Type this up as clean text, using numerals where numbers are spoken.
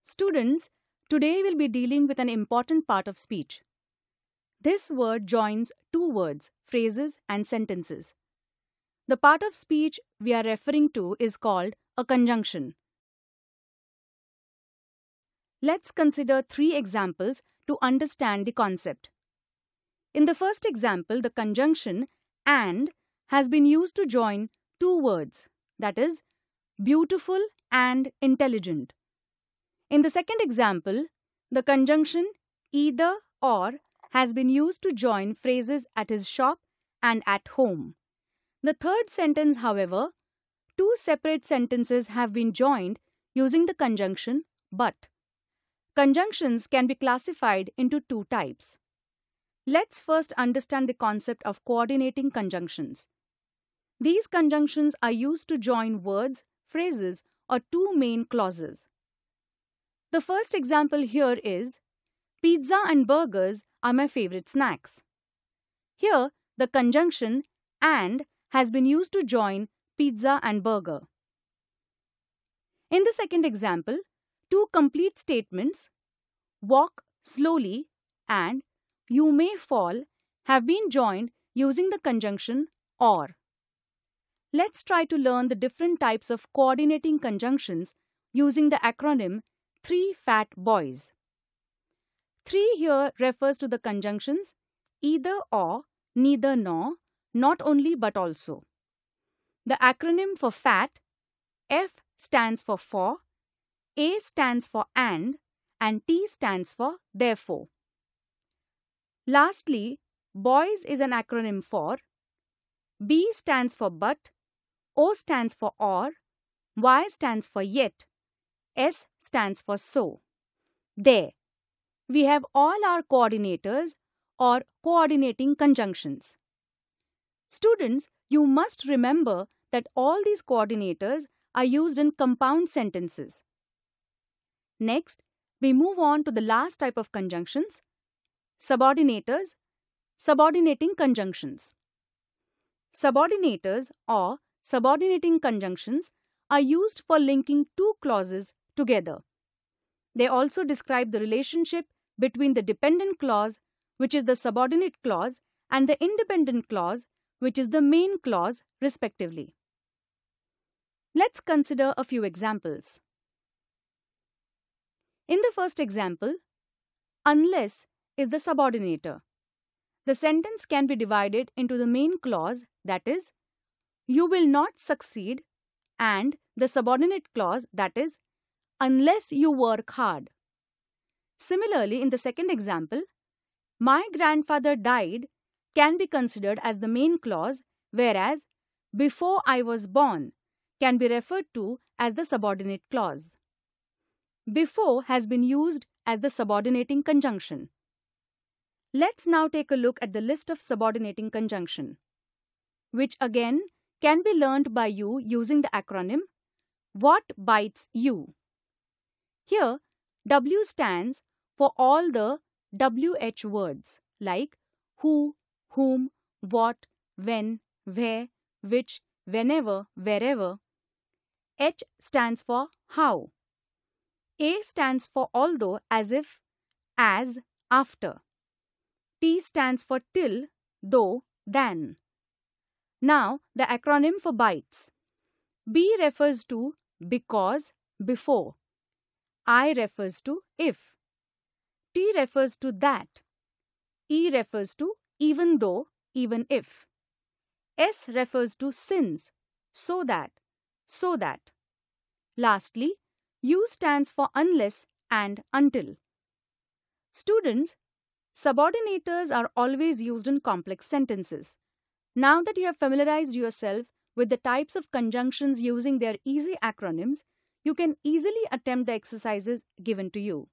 Students, today we'll be dealing with an important part of speech. This word joins two words, phrases, and sentences. The part of speech we are referring to is called a conjunction. Let's consider three examples to understand the concept. In the first example, the conjunction and has been used to join two words, that is, beautiful and intelligent. In the second example, the conjunction either or has been used to join phrases at his shop and at home. The third sentence, however, two separate sentences have been joined using the conjunction but. Conjunctions can be classified into two types. Let's first understand the concept of coordinating conjunctions. These conjunctions are used to join words, phrases, or two main clauses. The first example here is, pizza and burgers are my favorite snacks. Here, the conjunction and has been used to join pizza and burger. In the second example, two complete statements, walk slowly and you may fall, have been joined using the conjunction or. Let's try to learn the different types of coordinating conjunctions using the acronym 3 Fat Boys. 3 here refers to the conjunctions either or, neither nor, not only but also. The acronym for FAT, F stands for, A stands for and T stands for therefore. Lastly, boys is an acronym for, B stands for but, O stands for or, Y stands for yet, S stands for so. There, we have all our coordinators or coordinating conjunctions. Students, you must remember that all these coordinators are used in compound sentences. Next, we move on to the last type of conjunctions, subordinators, subordinating conjunctions. Subordinators or subordinating conjunctions are used for linking two clauses together. They also describe the relationship between the dependent clause, which is the subordinate clause, and the independent clause, which is the main clause, respectively. Let's consider a few examples. In the first example, unless is the subordinator. The sentence can be divided into the main clause, that is, you will not succeed, and the subordinate clause, that is, unless you work hard. Similarly, in the second example, my grandfather died can be considered as the main clause, whereas before I was born can be referred to as the subordinate clause. Before has been used as the subordinating conjunction. Let's now take a look at the list of subordinating conjunction, which again can be learned by you using the acronym What Bites You. Here, W stands for all the WH words like who, whom, what, when, where, which, whenever, wherever. H stands for how. A stands for although, as if, as, after. T stands for till, though, than. Now, the acronym for bites. B refers to because, before. I refers to if. T refers to that. E refers to even though, even if. S refers to since, so that, so that. Lastly, U stands for unless and until. Students, subordinators are always used in complex sentences. Now that you have familiarized yourself with the types of conjunctions using their easy acronyms, you can easily attempt the exercises given to you.